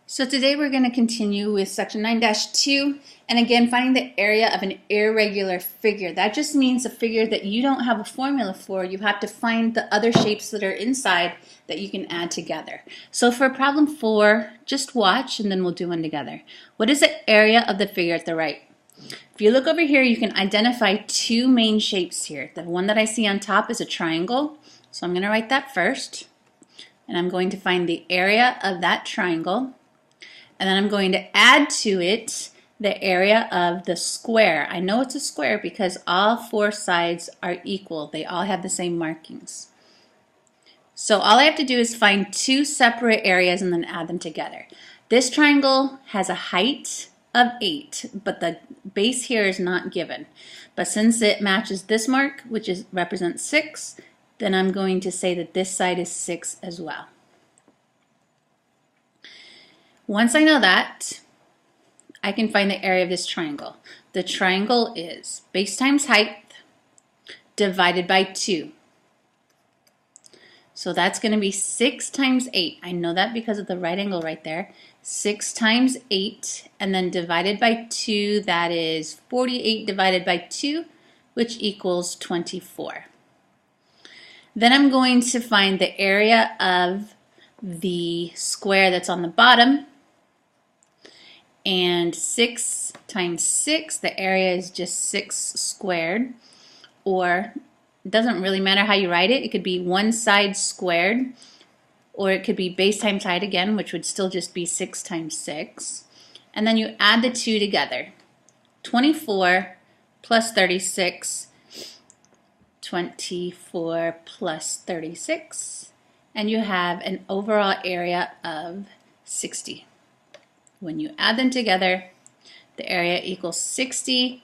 So today we're going to continue with section 9-2 and again finding the area of an irregular figure. That just means a figure that you don't have a formula for. You have to find the other shapes that are inside that you can add together. So for problem 4, just watch and then we'll do one together. What is the area of the figure at the right? If you look over here, you can identify two main shapes here. The one that I see on top is a triangle. So I'm going to write that first. And I'm going to find the area of that triangle. And then I'm going to add to it the area of the square. I know it's a square because all four sides are equal. They all have the same markings. So all I have to do is find two separate areas and then add them together. This triangle has a height of 8, but the base here is not given. But since it matches this mark, which represents 6, then I'm going to say that this side is 6 as well. Once I know that, I can find the area of this triangle. The triangle is base times height divided by 2. So that's going to be 6 times 8. I know that because of the right angle right there. 6 times 8, and then divided by 2, that is 48 divided by 2, which equals 24. Then I'm going to find the area of the square that's on the bottom. And 6 times 6, the area is just 6 squared. Or it doesn't really matter how you write it. It could be one side squared. Or it could be base times height again, which would still just be 6 times 6. And then you add the two together. 24 plus 36. 24 plus 36. And you have an overall area of 60. When you add them together, the area equals 60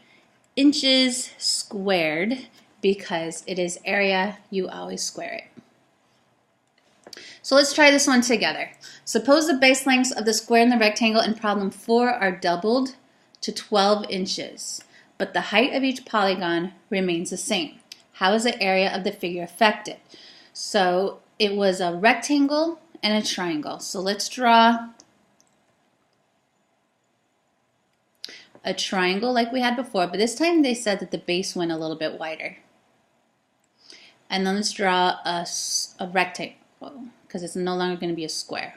inches squared because it is area, you always square it. So let's try this one together. Suppose the base lengths of the square and the rectangle in problem 4 are doubled to 12 inches, but the height of each polygon remains the same. How is the area of the figure affected? So it was a rectangle and a triangle. So let's draw a triangle like we had before, but this time they said that the base went a little bit wider. And then let's draw a rectangle because it's no longer going to be a square.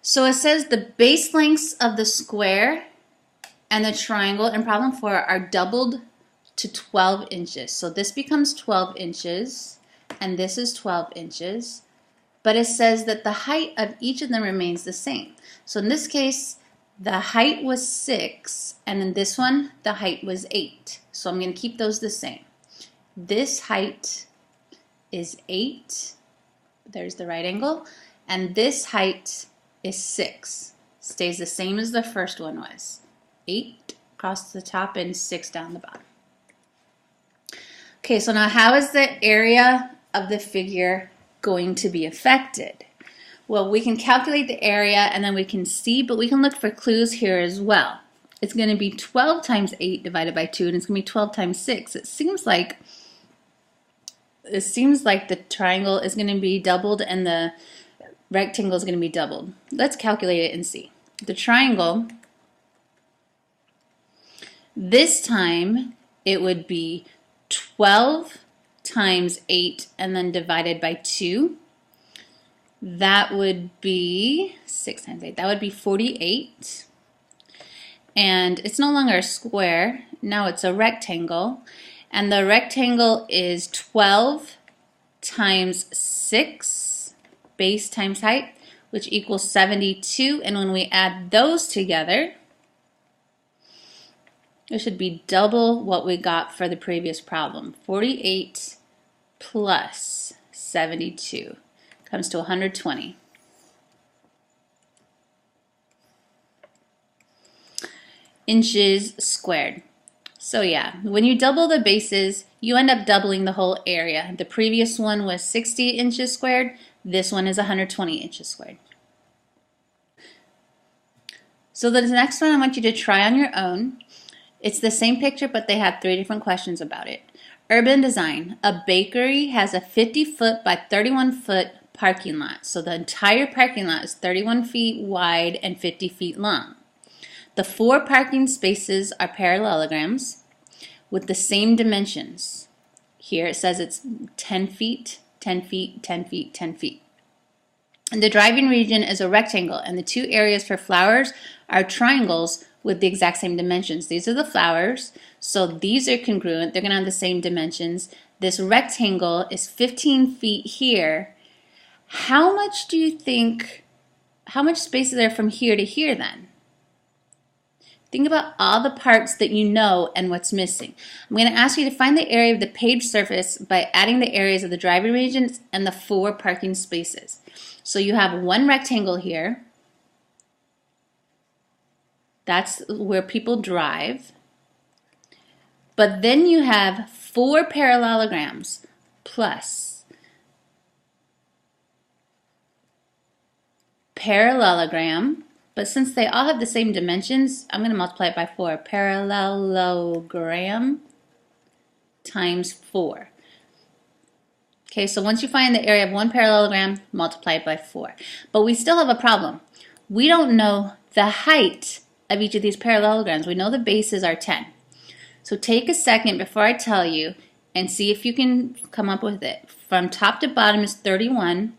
So it says the base lengths of the square and the triangle in problem 4 are doubled to 12 inches. So this becomes 12 inches and this is 12 inches. But it says that the height of each of them remains the same. So in this case, the height was 6, and in this one, the height was 8. So I'm going to keep those the same. This height is 8. There's the right angle. And this height is 6. Stays the same as the first one was. 8 across the top and 6 down the bottom. Okay, so now how is the area of the figure going to be affected? Well, we can calculate the area and then we can see, but we can look for clues here as well. It's going to be 12 times 8 divided by 2, and it's going to be 12 times 6. It seems like the triangle is going to be doubled and the rectangle is going to be doubled. Let's calculate it and see. The triangle, this time it would be 12 times 8 and then divided by 2. That would be 6 times 8. That would be 48. And it's no longer a square. Now it's a rectangle. And the rectangle is 12 times 6, base times height, which equals 72. And when we add those together, it should be double what we got for the previous problem. 48 plus 72 comes to 120. Inches squared. So yeah, when you double the bases, you end up doubling the whole area. The previous one was 60 inches squared. This one is 120 inches squared. So the next one I want you to try on your own. It's the same picture, but they have 3 different questions about it. Urban design. A bakery has a 50-foot by 31-foot parking lot. So the entire parking lot is 31 feet wide and 50 feet long. The 4 parking spaces are parallelograms with the same dimensions. Here it says it's 10 feet, 10 feet, 10 feet, 10 feet. And the driving region is a rectangle, and the 2 areas for flowers are triangles with the exact same dimensions. These are the flowers, so these are congruent. They're going to have the same dimensions. This rectangle is 15 feet here. How much space is there from here to here then? Think about all the parts that you know and what's missing. I'm going to ask you to find the area of the paved surface by adding the areas of the driving regions and the 4 parking spaces. So you have 1 rectangle here. That's where people drive. But then you have 4 parallelograms plus parallelogram. But since they all have the same dimensions, I'm going to multiply it by 4. Parallelogram times 4. Okay, so once you find the area of 1 parallelogram, multiply it by 4. But we still have a problem. We don't know the height of each of these parallelograms. We know the bases are 10. So take a second before I tell you and see if you can come up with it. From top to bottom is 31,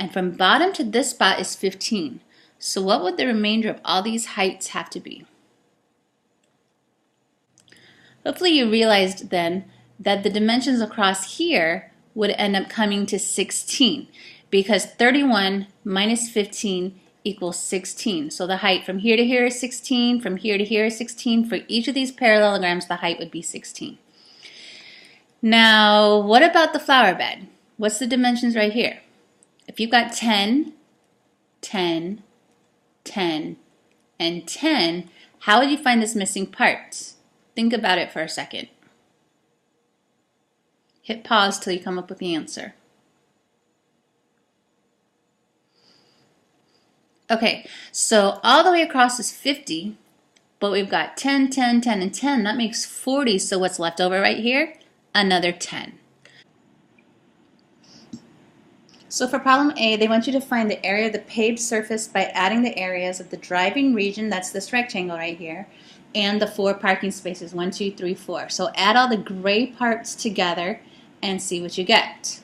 and from bottom to this spot is 15. So what would the remainder of all these heights have to be? Hopefully you realized then that the dimensions across here would end up coming to 16, because 31 minus 15 equals 16. So the height from here to here is 16, from here to here is 16. For each of these parallelograms, the height would be 16. Now, what about the flower bed? What's the dimensions right here? If you've got 10, 10, 10, and 10, how would you find this missing part? Think about it for a second. Hit pause till you come up with the answer. Okay, so all the way across is 50, but we've got 10, 10, 10, and 10. That makes 40, so what's left over right here? Another 10. So for problem A, they want you to find the area of the paved surface by adding the areas of the driving region, that's this rectangle right here, and the 4 parking spaces, 1, 2, 3, 4. So add all the gray parts together and see what you get.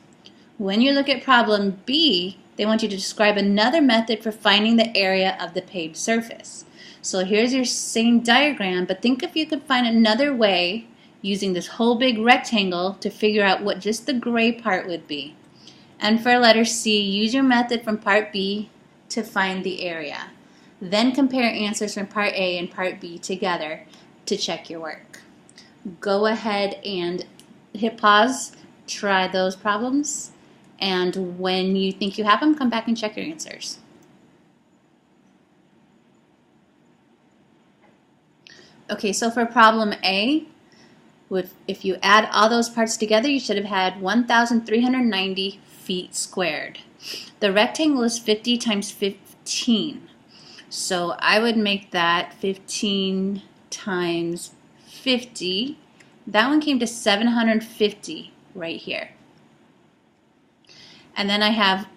When you look at problem B, they want you to describe another method for finding the area of the paved surface. So here's your same diagram, but think if you could find another way using this whole big rectangle to figure out what just the gray part would be. And for letter C, use your method from part B to find the area. Then compare answers from part A and part B together to check your work. Go ahead and hit pause, try those problems, and when you think you have them, come back and check your answers. Okay, so for problem A, if you add all those parts together, you should have had 1,390 feet squared. The rectangle is 50 times 15. So I would make that 15 times 50. That one came to 750 right here. And then I have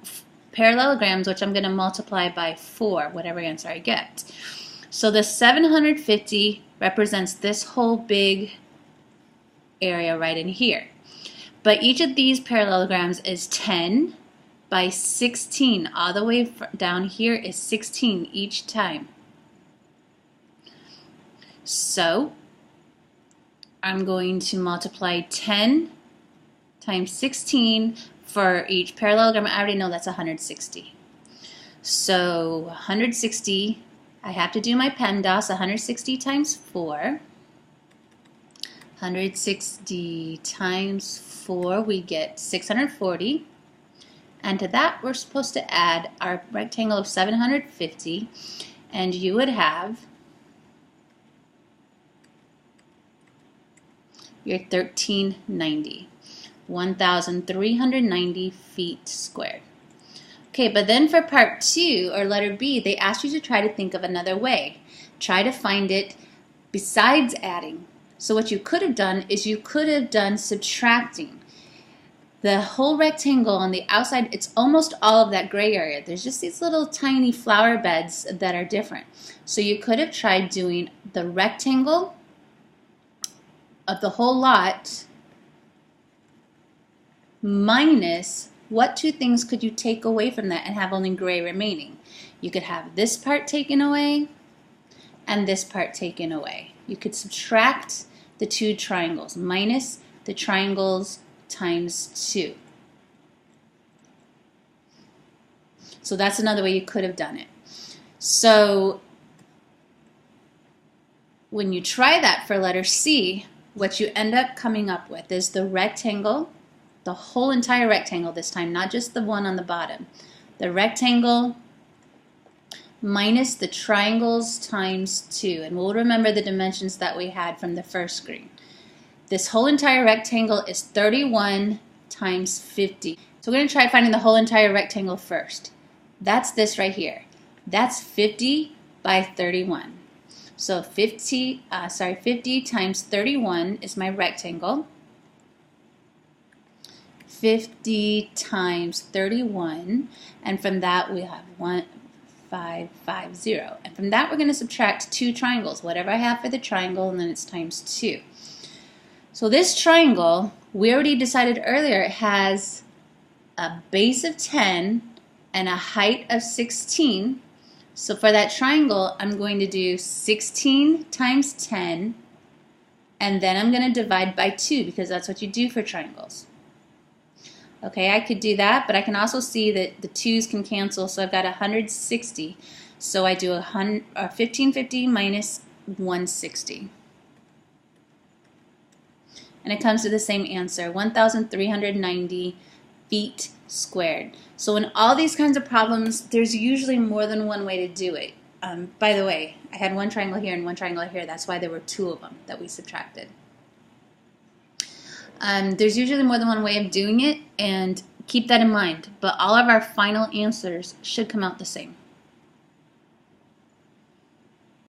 parallelograms, which I'm going to multiply by 4, whatever answer I get. So the 750 represents this whole big area right in here. But each of these parallelograms is 10 by 16. All the way down here is 16 each time. So I'm going to multiply 10 times 16 for each parallelogram. I already know that's 160. So 160, I have to do my PEMDAS, 160 times 4. 160 times 4, we get 640. And to that, we're supposed to add our rectangle of 750. And you would have your 1390. 1,390 feet squared. Okay, but then for part 2, or letter B, they asked you to try to think of another way. Try to find it besides adding. So what you could have done is you could have done subtracting. The whole rectangle on the outside, it's almost all of that gray area. There's just these little tiny flower beds that are different. So you could have tried doing the rectangle of the whole lot minus what two things could you take away from that and have only gray remaining. You could have this part taken away and this part taken away. You could subtract the two triangles minus the triangles times 2. So that's another way you could have done it. So when you try that for letter C, what you end up coming up with is the rectangle, the whole entire rectangle this time, not just the one on the bottom. The rectangle minus the triangles times 2. And we'll remember the dimensions that we had from the first screen. This whole entire rectangle is 31 times 50. So we're going to try finding the whole entire rectangle first. That's this right here. That's 50 by 31. So 50 times 31 is my rectangle. 50 times 31, and from that we have 1550. And from that we're going to subtract two triangles, whatever I have for the triangle, and then it's times 2. So this triangle, we already decided earlier, it has a base of 10 and a height of 16. So for that triangle, I'm going to do 16 times 10, and then I'm going to divide by 2 because that's what you do for triangles. Okay, I could do that, but I can also see that the 2's can cancel, so I've got 160. So I do 1550 minus 160. And it comes to the same answer, 1,390 feet squared. So in all these kinds of problems, there's usually more than one way to do it. By the way, I had one triangle here and one triangle here. That's why there were 2 of them that we subtracted. There's usually more than one way of doing it, and keep that in mind. But all of our final answers should come out the same.